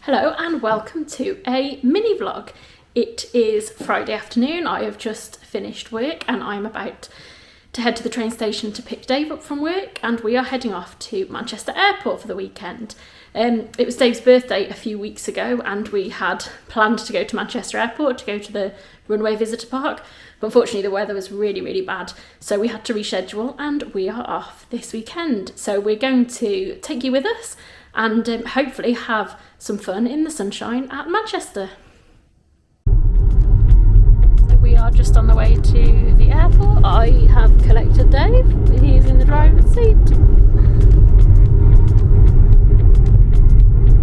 Hello and welcome to a mini vlog. It is Friday afternoon. I have just finished work and I'm about to head to the train station to pick Dave up from work, and we are heading off to Manchester Airport for the weekend. It was Dave's birthday a few weeks ago and we had planned to go to Manchester Airport to go to the Runway visitor park, but unfortunately the weather was really bad, so we had to reschedule and we are off this weekend. So we're going to take you with us and hopefully have some fun in the sunshine at Manchester. So we are just on the way to the airport. I have collected Dave, he is in the driver's seat.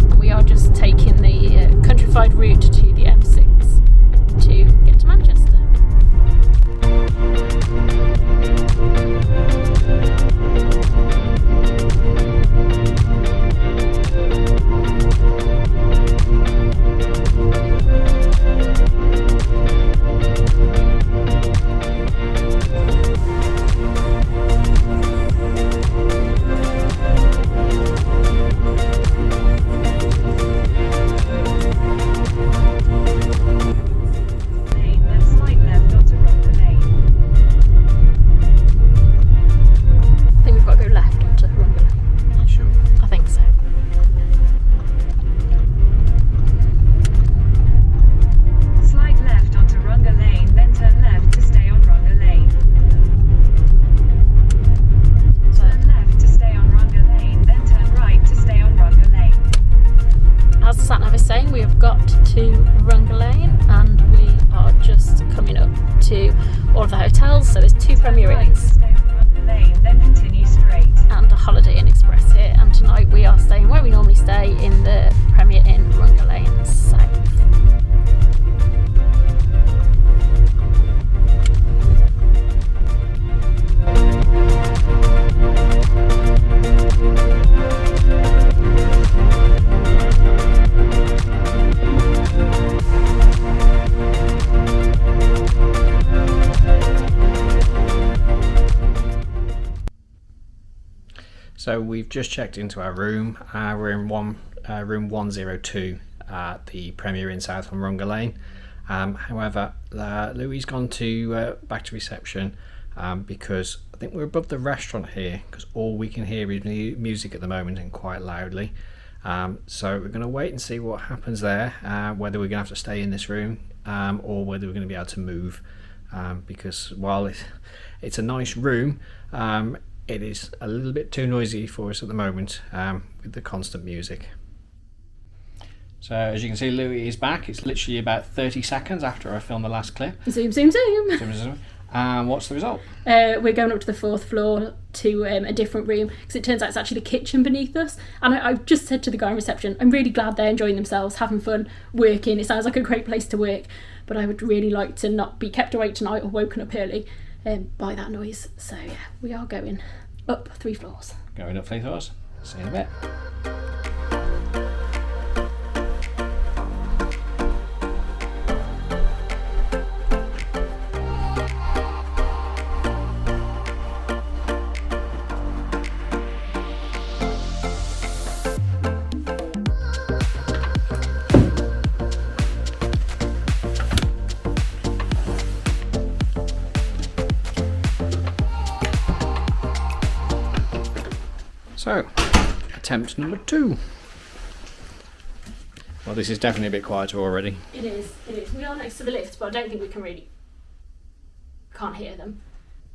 And we are just taking the countrified route to the M6 to get to Manchester. We have got to Runger Lane and we are just coming up to all of the hotels. So there's two Premier Inns then continue straight and a Holiday Inn Express here, and tonight we are staying where we normally stay in the Premier Inn Runger Lane South. So we've just checked into our room. We're in room 102 at the Premier Inn South on Runger Lane. However, Louis gone to back to reception because I think we're above the restaurant here, because all we can hear is music at the moment, and quite loudly. So we're going to wait and see what happens there, whether we're going to have to stay in this room or whether we're going to be able to move, because while it's a nice room, it is a little bit too noisy for us at the moment with the constant music. So as you can see, Louis is back. It's literally about 30 seconds after I filmed the last clip. Zoom. What's the result? We're going up to the fourth floor to a different room, because it turns out it's actually the kitchen beneath us. And I've just said to the guy in reception, I'm really glad they're enjoying themselves, having fun, working. It sounds like a great place to work, but I would really like to not be kept awake tonight or woken up early by that noise. So yeah, we are going up 3 floors. Going up 3 floors. See you in a bit. So, attempt number 2. Well, this is definitely a bit quieter already. It is. We are next to the lift, but I don't think we can't hear them.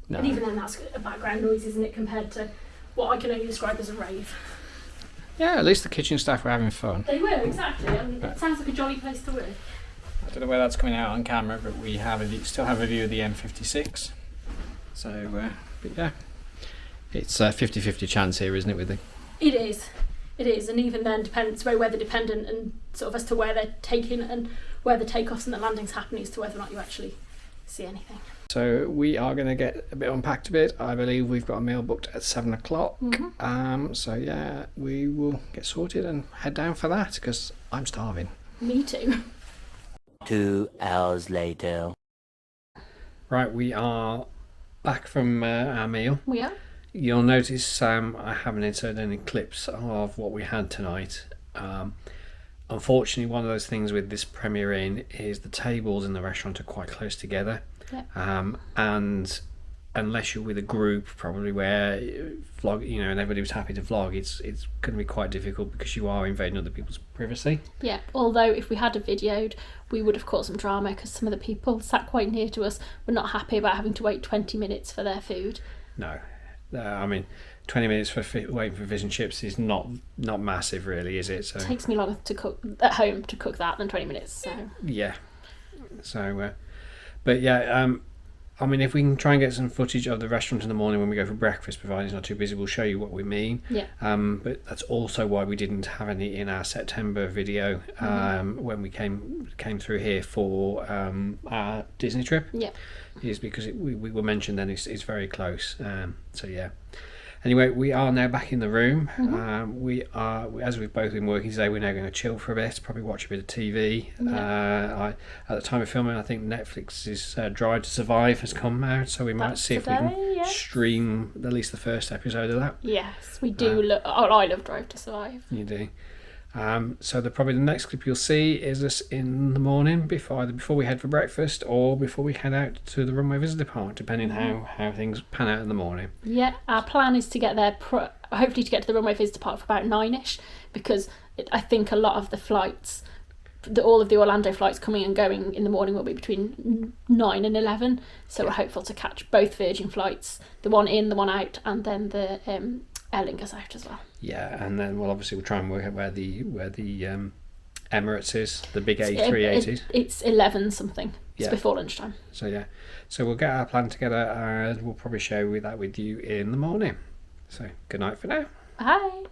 No. And even then, that's a background noise, isn't it, compared to what I can only describe as a rave. Yeah, at least the kitchen staff were having fun. They were, exactly. And it sounds like a jolly place to work. I don't know where that's coming out on camera, but we still have a view of the M56. So, but yeah. It's a 50-50 chance here, isn't it, with the... It is, and even then it's very weather dependent, and sort of as to where they're taking and where the takeoffs and the landings happen as to whether or not you actually see anything. So we are going to get a bit unpacked a bit. I believe we've got a meal booked at 7 o'clock. Mm-hmm. So yeah, we will get sorted and head down for that, because I'm starving. Me too. 2 hours later. Right, we are back from our meal. We are. You'll notice I haven't inserted any clips of what we had tonight. unfortunately, one of those things with this Premier Inn is the tables in the restaurant are quite close together. Yeah. And unless you're with a group, probably where vlog, and everybody was happy to vlog, it's going to be quite difficult because you are invading other people's privacy. Yeah, although if we had a videoed, we would have caused some drama because some of the people sat quite near to us were not happy about having to wait 20 minutes for their food. No, I mean, 20 minutes for waiting for fish and chips is not massive, really, is it? So it takes me longer to cook at home to cook that than 20 minutes. So yeah, so but yeah, I mean, if we can try and get some footage of the restaurant in the morning when we go for breakfast, provided it's not too busy, we'll show you what we mean. Yeah. But that's also why we didn't have any in our September video when we came through here for our Disney trip. Yeah. Is because we were mentioned then it's very close. So yeah. Anyway, we are now back in the room. We are, as we've both been working today, we're now going to chill for a bit, probably watch a bit of TV. Yeah. At the time of filming, I think Netflix's Drive to Survive has come out, so we might see if we can stream at least the first episode of that. Yes, we do. I love Drive to Survive. You do. So probably the next clip you'll see is us in the morning before we head for breakfast or before we head out to the Runway visitor park, depending how things pan out in the morning. Yeah, our plan is to get there, hopefully to get to the Runway visitor park for about 9ish, because I think a lot of the flights, all of the Orlando flights coming and going in the morning will be between 9 and 11, so we're hopeful to catch both Virgin flights, the one in, the one out, and then the Aer Lingus out as well. Yeah, and then we'll try and work out where the Emirates is, the big A380s. It's 11 something. It's Yeah. before lunchtime. So yeah, so we'll get our plan together and we'll probably share that with you in the morning. So good night for now. Bye.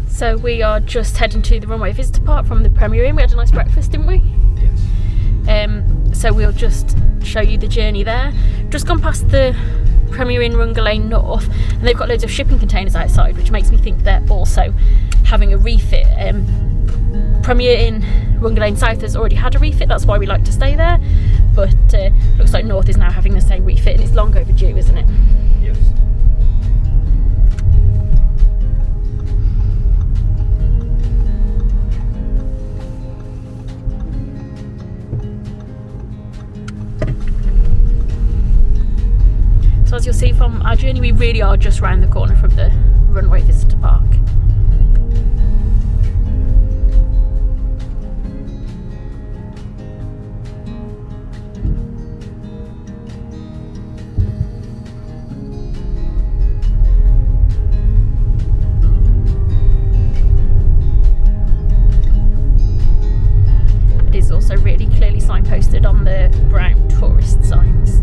So we are just heading to the Runway visitor park from the Premier Inn. We had a nice breakfast, didn't we? Yes. So we'll just show you the journey there. Just gone past the Premier Inn Runger Lane North, and they've got loads of shipping containers outside, which makes me think they're also having a refit. Premier Inn Runger Lane South has already had a refit, that's why we like to stay there, but looks like North is now having the same refit, and it's long overdue, isn't it? Yes. So as you'll see from our journey, we really are just round the corner from the Runway visitor park. It is also really clearly signposted on the brown tourist signs.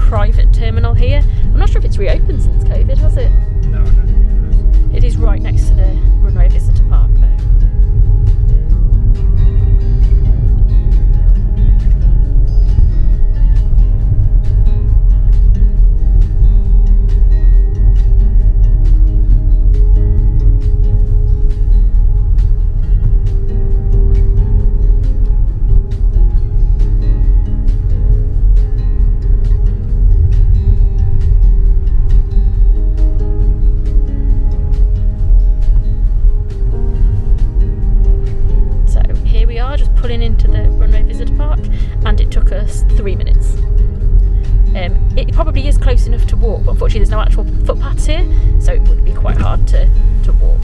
Private terminal here. I'm not sure if it's reopened since COVID, has it? No, I don't think it has. It is right next to the Runway visitor park though. Pulling into the Runway visitor park, and it took us 3 minutes. It probably is close enough to walk, but unfortunately there's no actual footpaths here, so it would be quite hard to walk.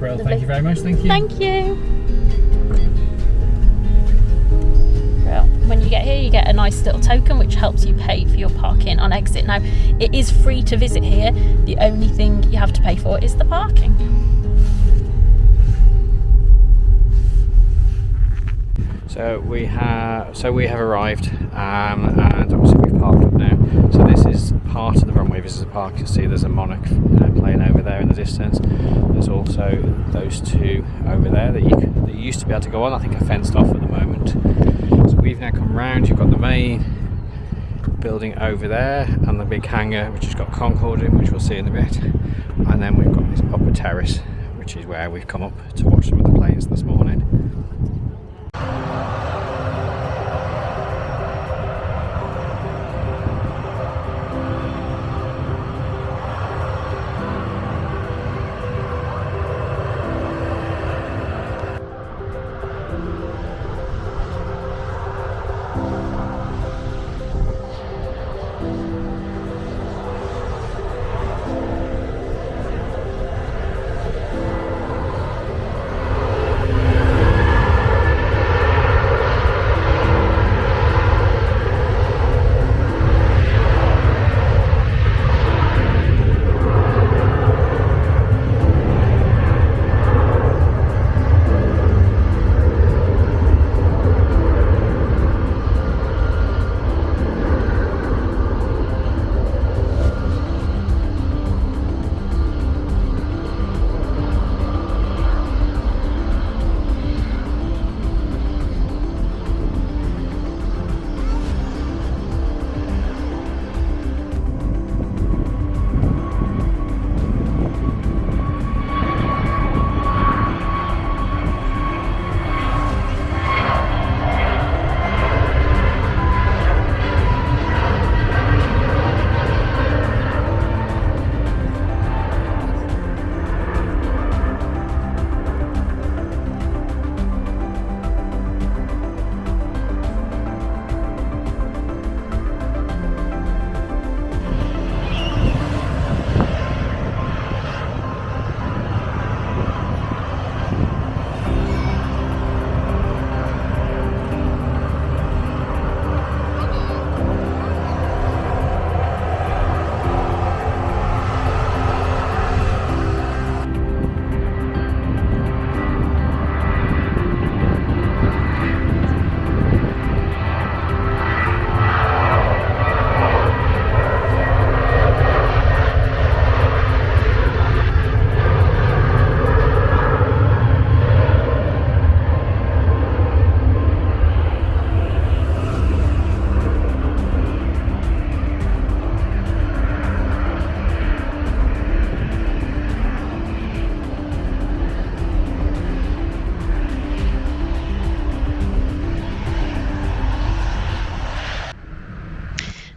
Well, Lovely. thank you very much. Thank you. Thank you. Well, when you get here, you get a nice little token which helps you pay for your parking on exit. Now, it is free to visit here. The only thing you have to pay for is the parking. So we have arrived, and obviously we've parked up now. So this is part of the Runway Visitor Park. You'll see there's a Monarch plane over there in the distance. There's also those two over there that you used to be able to go on. I think are fenced off at the moment. So we've now come round. You've got the main building over there and the big hangar which has got Concorde in, which we'll see in a bit. And then we've got this upper terrace, which is where we've come up to watch some of the planes this morning.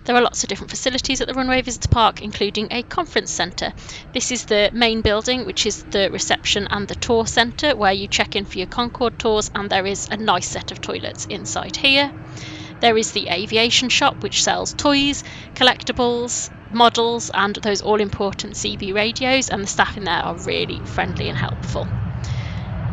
There are lots of different facilities at the Runway Visitor Park, including a conference centre. This is the main building, which is the reception and the tour centre, where you check in for your Concorde tours, and there is a nice set of toilets inside here. There is the aviation shop, which sells toys, collectibles, models, and those all-important CB radios, and the staff in there are really friendly and helpful.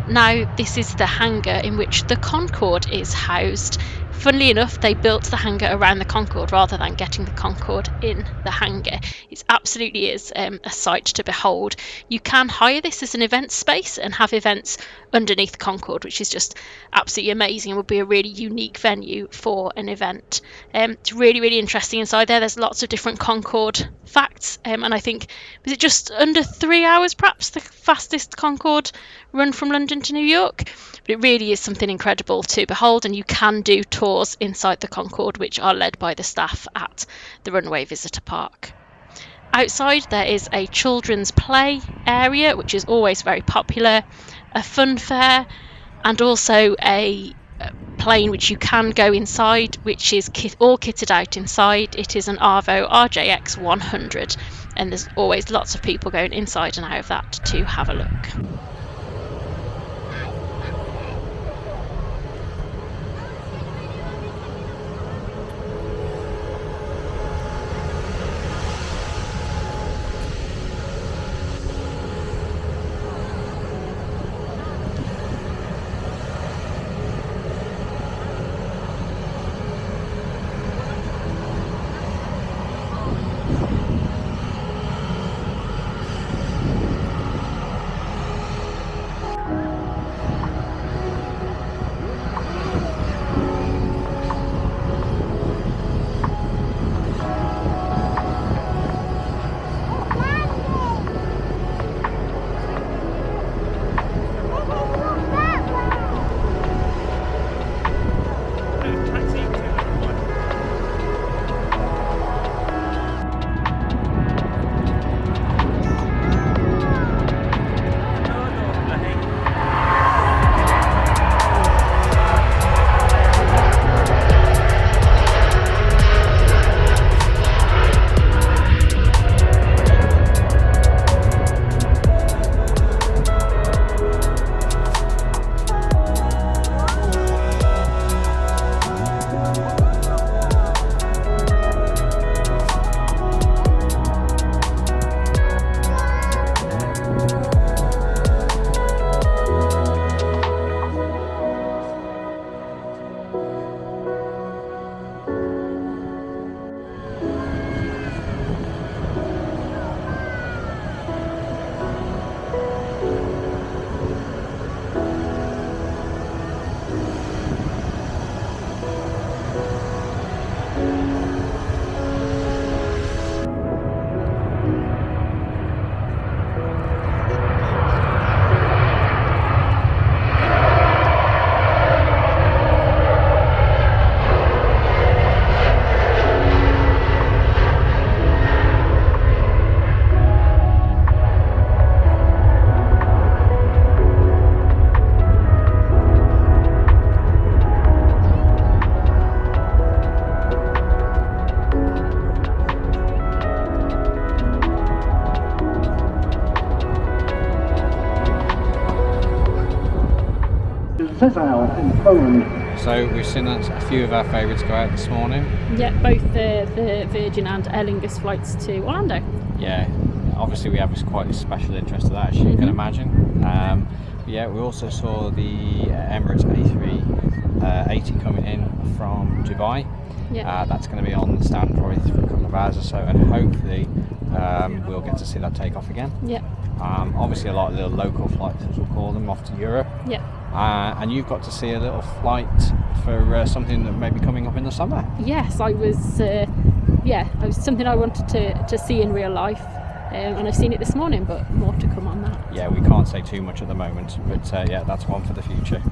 Now, this is the hangar in which the Concorde is housed. Funnily enough, they built the hangar around the Concorde rather than getting the Concorde in the hangar. It absolutely is a sight to behold. You can hire this as an event space and have events underneath the Concorde, which is just absolutely amazing and would be a really unique venue for an event. It's really, really interesting inside there. There's lots of different Concorde facts, and I think, was it just under 3 hours perhaps, the fastest Concorde run from London to New York? But it really is something incredible to behold, and you can do tours inside the Concorde, which are led by the staff at the Runway Visitor Park. Outside there is a children's play area, which is always very popular, a fun fair, and also a plane which you can go inside, which is all kitted out inside. It is an Arvo RJX 100, and there's always lots of people going inside and out of that to have a look. Cesar in Poland. So we've seen a few of our favourites go out this morning. Yeah, both the Virgin and Aer Lingus flights to Orlando. Yeah, obviously we have quite a special interest to that, as you can imagine. Yeah, we also saw the Emirates A380 coming in from Dubai. Yeah. That's going to be on the stand probably for a couple of hours or so, and hopefully we'll get to see that take off again. Yeah. Obviously a lot of the local flights, as we'll call them, off to Europe. Yeah. And you've got to see a little flight for something that may be coming up in the summer. Yes, I was. It was something I wanted to see in real life, and I've seen it this morning. But more to come on that. Yeah, we can't say too much at the moment, but yeah, that's one for the future.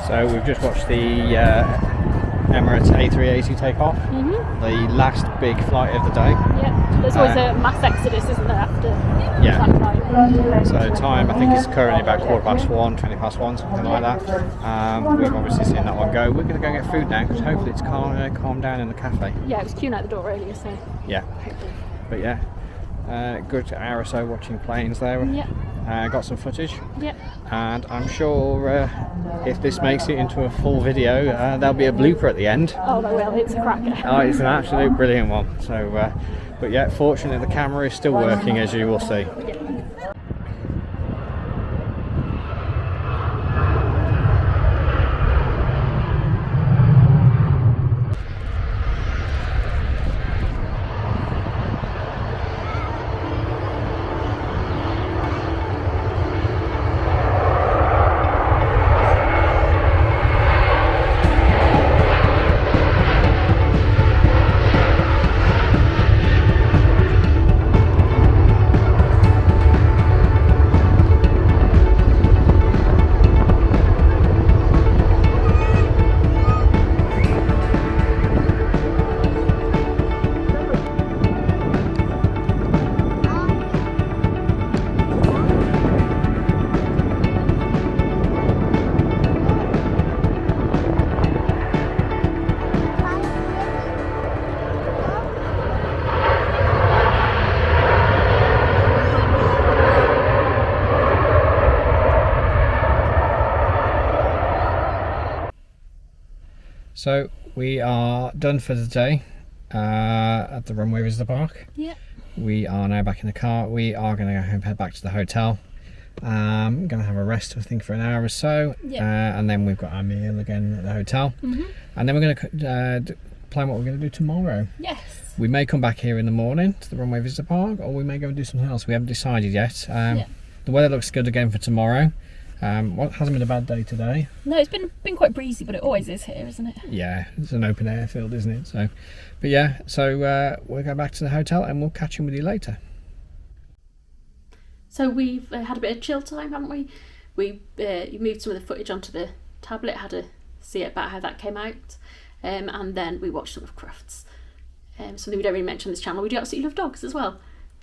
So we've just watched the Emirates A380 take off, the last big flight of the day. Yeah, there's always a mass exodus, isn't there, after Yeah. that flight? So time, I think it's currently about 1:15, 1:20, something like that. We've obviously seen that one go. We're going to go get food now because hopefully it's calmed down in the cafe. Yeah, it was queuing out the door earlier, so Yeah, hopefully. but yeah, good hour or so watching planes there. Yeah. Got some footage. Yeah. And I'm sure if this makes it into a full video, there'll be a blooper at the end. Oh, they will. It's a cracker. Oh, it's an absolute brilliant one. So, but yeah, fortunately the camera is still working, as you will see. Yeah. So we are done for the day at the Runway Visitor Park. Yeah. We are now back in the car. We are going to go head back to the hotel. Going to have a rest, I think, for an hour or so. Yeah. And then we've got our meal again at the hotel. And then we're going to plan what we're going to do tomorrow. Yes. We may come back here in the morning to the Runway Visitor Park, or we may go and do something else. We haven't decided yet. The weather looks good again for tomorrow. What hasn't been a bad day today. No, it's been quite breezy, but it always is here, isn't it? Yeah, it's an open air field, isn't it? So, but yeah, so we'll go back to the hotel and we'll catch in with you later. So we've had a bit of chill time, haven't we? You moved some of the footage onto the tablet, had to see about how that came out, and then we watched some of Crufts. Something we don't really mention on this channel. We do absolutely love dogs as well.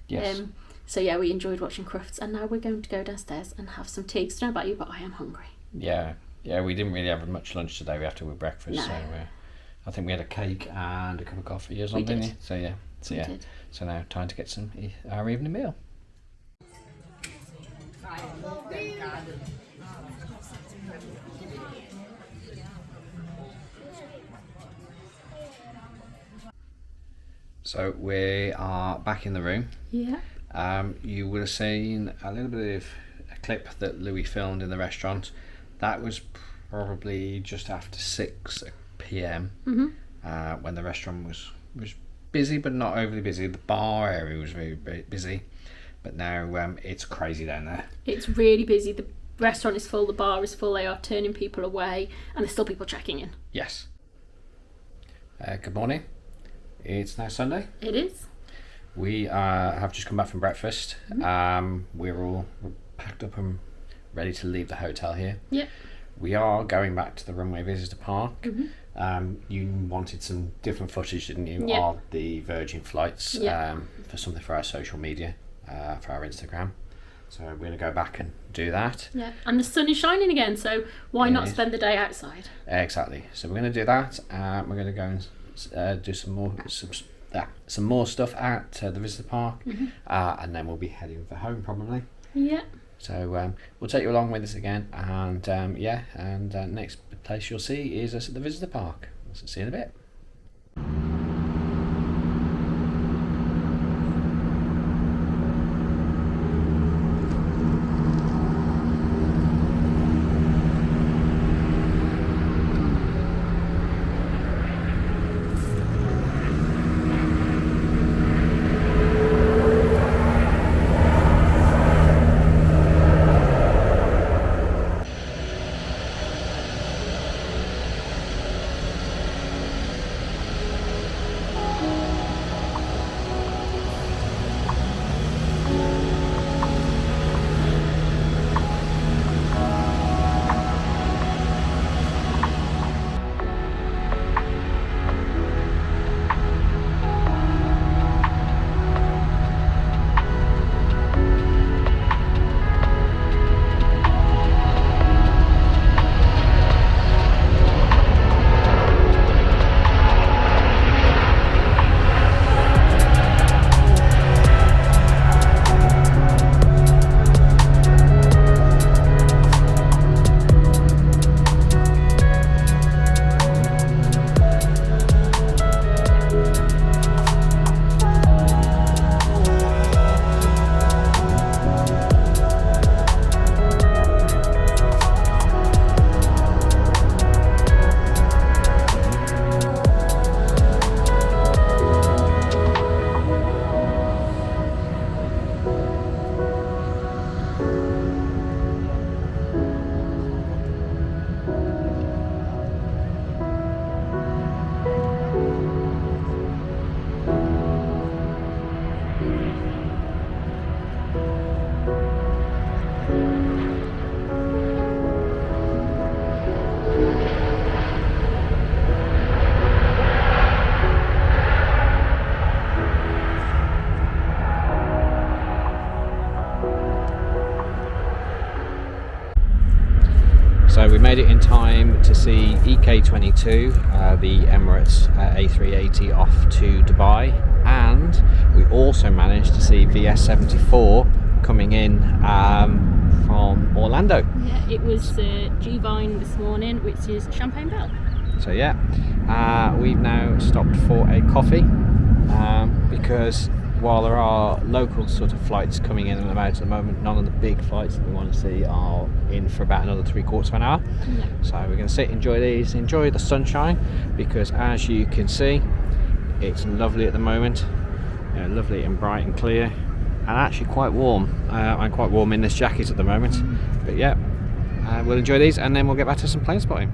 Yes. So yeah, we enjoyed watching Crufts, and now we're going to go downstairs and have some tea. 'Cause I don't know about you, but I am hungry. Yeah, we didn't really have much lunch today. We had to with breakfast. No. So I think we had a cake and a cup of coffee or something. did. Didn't you? So yeah, We did. So now time to get our evening meal. So we are back in the room. Yeah. You would have seen a little bit of a clip that Louis filmed in the restaurant. That was probably just after 6 p.m. When the restaurant was busy, but not overly busy. The bar area was very, very busy, but now it's crazy down there. It's really busy. The restaurant is full, the bar is full, they are turning people away, and there's still people checking in. Yes. Good morning. It's now Sunday. It is. We have just come back from breakfast. We're all packed up and ready to leave the hotel here. Yeah. We are going back to the Runway Visitor Park. You wanted some different footage, didn't you, Yeah. of the Virgin flights Yeah. for something for our social media, for our Instagram. So we're going to go back and do that. Yeah. And the sun is shining again, so why not Yes. spend the day outside? Exactly. So we're going to do that. We're going to go and do some more stuff at the visitor park, and then we'll be heading for home probably. Yeah. So we'll take you along with us again, and next place you'll see is us at the visitor park. See you in a bit. So we made it in time to see EK22, the Emirates A380 off to Dubai, and we also managed to see VS74 coming in from Orlando. Yeah, it was G-Vine this morning, which is Champagne Belle. So yeah, we've now stopped for a coffee because while there are local sort of flights coming in and out at the moment, none of the big flights that we want to see are in for about another 3/4 of an hour. So we're going to sit, enjoy these, enjoy the sunshine, because as you can see, it's lovely at the moment. Lovely and bright and clear, and actually quite warm. I'm quite warm in this jacket at the moment, but yeah, we'll enjoy these and then we'll get back to some plane spotting.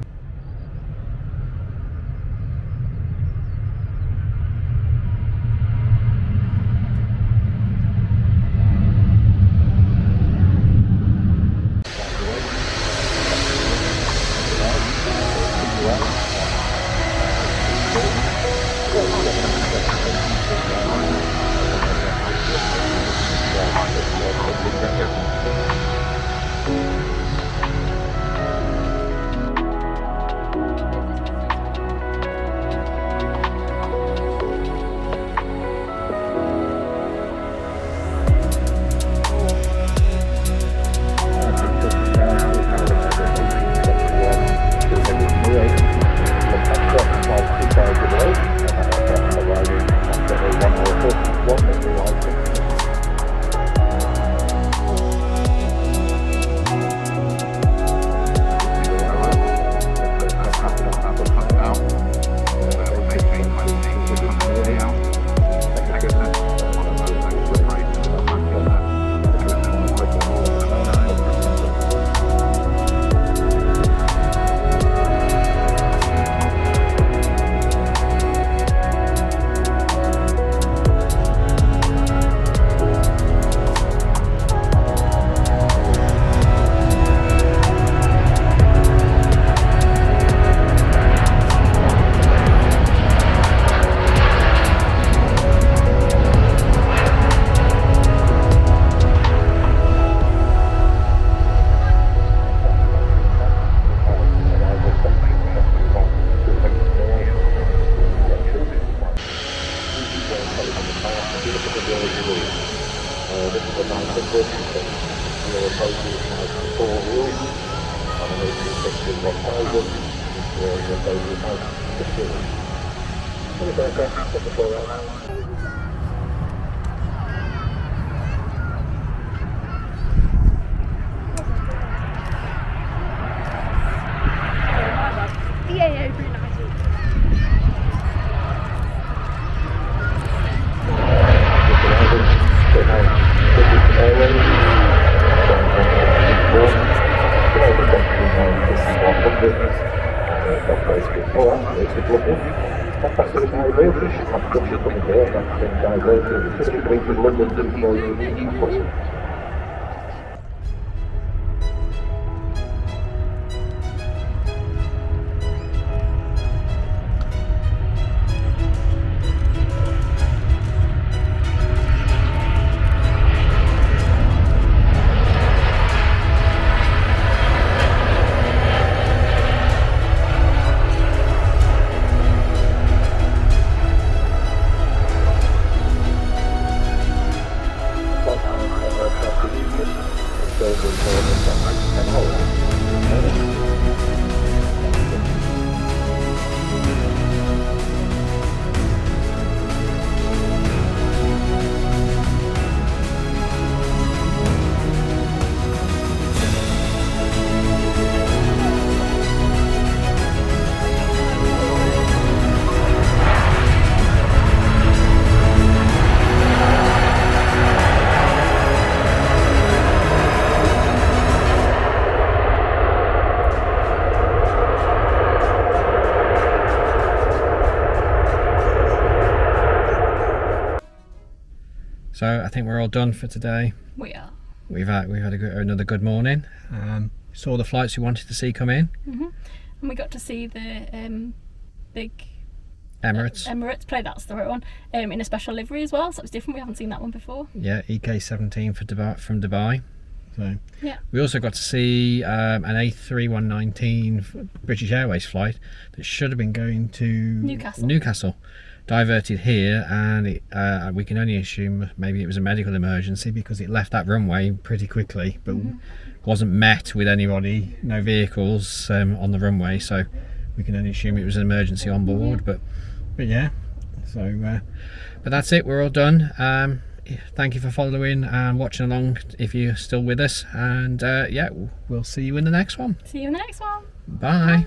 So I think we're all done for today. We are. We've had another good morning. Saw the flights we wanted to see come in. And we got to see the big Emirates. play, that's the right one, in a special livery as well, so it was different. We haven't seen that one before. Yeah, EK17 from Dubai. So yeah, we also got to see an A3119 British Airways flight that should have been going to Newcastle. Diverted here, and we can only assume maybe it was a medical emergency because it left that runway pretty quickly, but wasn't met with anybody, no vehicles on the runway, so we can only assume it was an emergency on board, but yeah. So, but that's it. We're all done. Thank you for following and watching along if you're still with us, and yeah, we'll see you in the next one. See you in the next one. Bye.